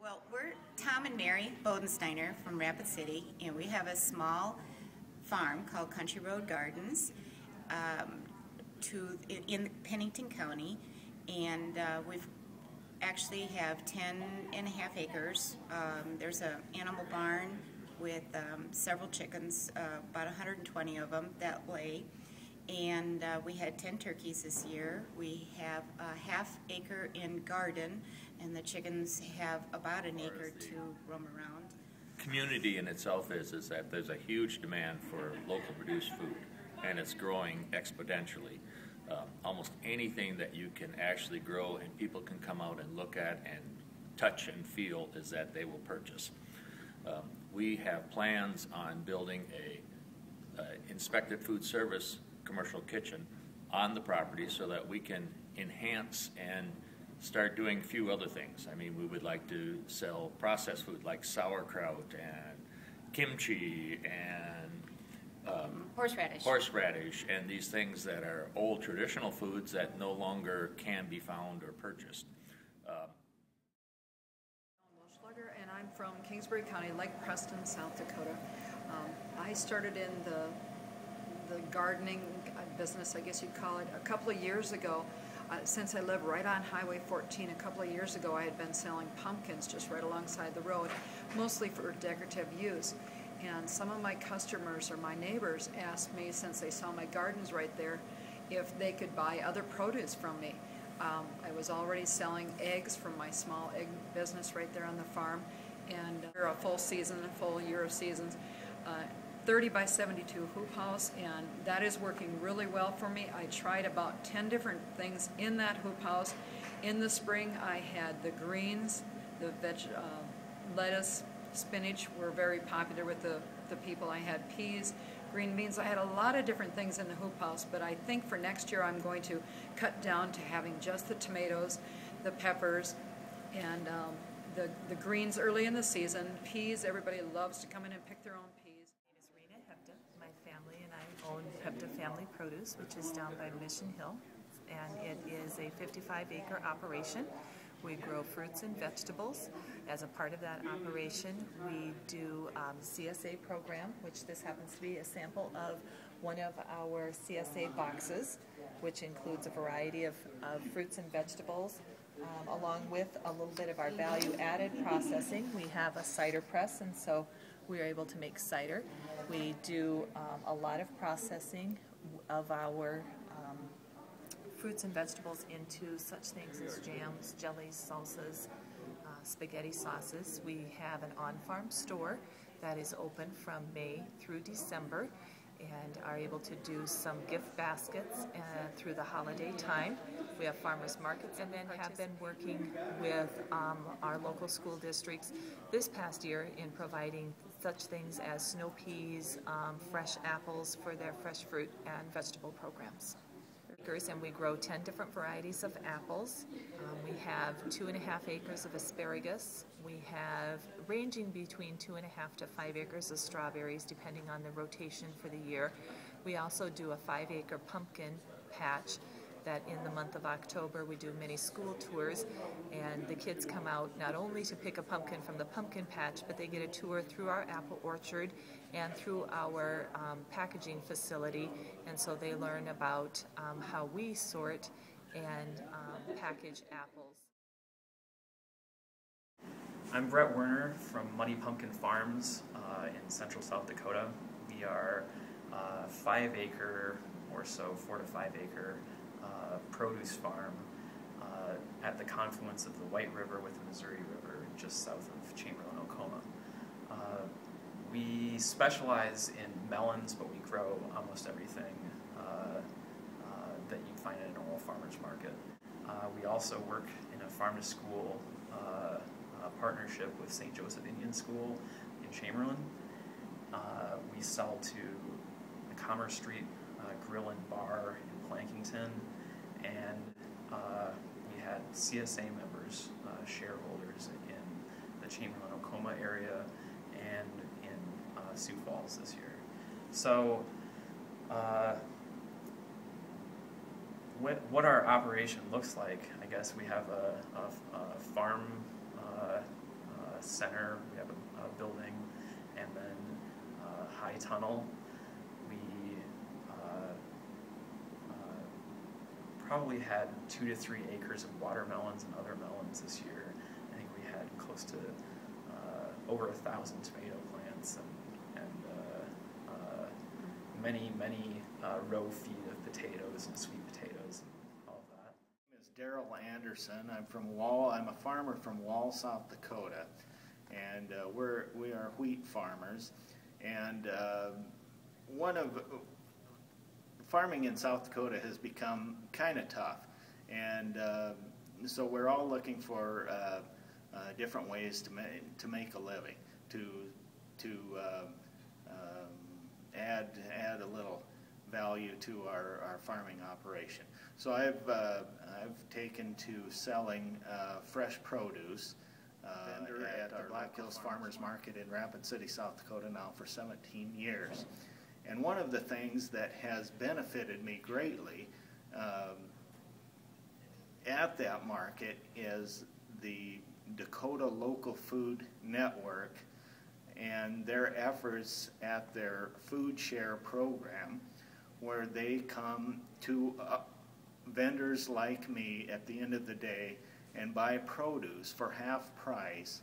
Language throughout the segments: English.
Well, we're Tom and Mary Bodensteiner from Rapid City, and we have a small farm called Country Road Gardens in Pennington County, and we've actually have 10.5 acres. There's an animal barn with several chickens, about 120 of them that lay, and we had 10 turkeys this year. We have a half-acre in garden, and the chickens have about an acre to roam around. Community in itself is that there's a huge demand for local produced food, and it's growing exponentially. Almost anything that you can actually grow and people can come out and look at and touch and feel is that they will purchase. We have plans on building a inspected food service commercial kitchen on the property so that we can enhance and start doing a few other things. I mean, we would like to sell processed food like sauerkraut and kimchi and horseradish and these things that are old traditional foods that no longer can be found or purchased. And I'm from Kingsbury County, Lake Preston, South Dakota. I started in the gardening business, I guess you'd call it, a couple of years ago. Since I live right on Highway 14, a couple of years ago I had been selling pumpkins just right alongside the road, mostly for decorative use. And some of my customers or my neighbors asked me, since they saw my gardens right there, if they could buy other produce from me. I was already selling eggs from my small egg business right there on the farm, and a full season, a full year of seasons. 30 by 72 hoop house, and that is working really well for me. I tried about 10 different things in that hoop house. In the spring I had the greens, the lettuce, spinach were very popular with the people. I had peas, green beans. I had a lot of different things in the hoop house, but I think for next year I'm going to cut down to having just the tomatoes, the peppers, and the greens early in the season. Peas, everybody loves to come in and pick their own peas. My family and I own Hepta Family Produce, which is down by Mission Hill, and it is a 55-acre operation. We grow fruits and vegetables. As a part of that operation, we do CSA program, which this happens to be a sample of one of our CSA boxes, which includes a variety of fruits and vegetables, along with a little bit of our value-added processing. We have a cider press, and so we are able to make cider. We do a lot of processing of our fruits and vegetables into such things as jams, jellies, salsas, spaghetti sauces. We have an on-farm store that is open from May through December and are able to do some gift baskets through the holiday time. We have farmers markets, and then have been working with our local school districts this past year in providing such things as snow peas, fresh apples for their fresh fruit and vegetable programs. And we grow 10 different varieties of apples. We have 2.5 acres of asparagus. We have ranging between 2.5 to 5 acres of strawberries, depending on the rotation for the year. We also do a 5-acre pumpkin patch that in the month of October we do many school tours, and the kids come out not only to pick a pumpkin from the pumpkin patch, but they get a tour through our apple orchard and through our packaging facility, and so they learn about how we sort and package apples. I'm Brett Werner from Muddy Pumpkin Farms in central South Dakota. We are 5-acre or so, 4 to 5 acre produce farm at the confluence of the White River with the Missouri River just south of Chamberlain, Oklahoma. We specialize in melons, but we grow almost everything that you'd find at a normal farmer's market. We also work in a farm-to-school partnership with St. Joseph Indian School in Chamberlain. We sell to the Commerce Street Grill and Bar in Plankington, and we had CSA members, shareholders in the Chamberlain, Oklahoma area and in Sioux Falls this year. So what our operation looks like, I guess we have a farm Center, we have a building, and then High Tunnel. We probably had 2 to 3 acres of watermelons and other melons this year. I think we had close to over 1,000 tomato plants and many row feet of potatoes and sweet potatoes and all of that. My name is Darrell Anderson. I'm a farmer from Wall, South Dakota, and we are wheat farmers. And farming in South Dakota has become kind of tough, and so we're all looking for different ways to make a living, to add a little value to our farming operation. So I've taken to selling fresh produce at our Black Hills Farmers Market in Rapid City, South Dakota now for 17 years. And one of the things that has benefited me greatly at that market is the Dakota Local Food Network and their efforts at their food share program, where they come to vendors like me at the end of the day and buy produce for half price,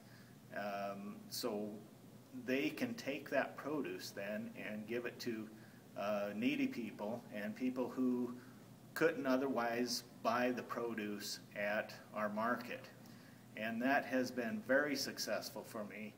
so they can take that produce then and give it to needy people and people who couldn't otherwise buy the produce at our market. And that has been very successful for me.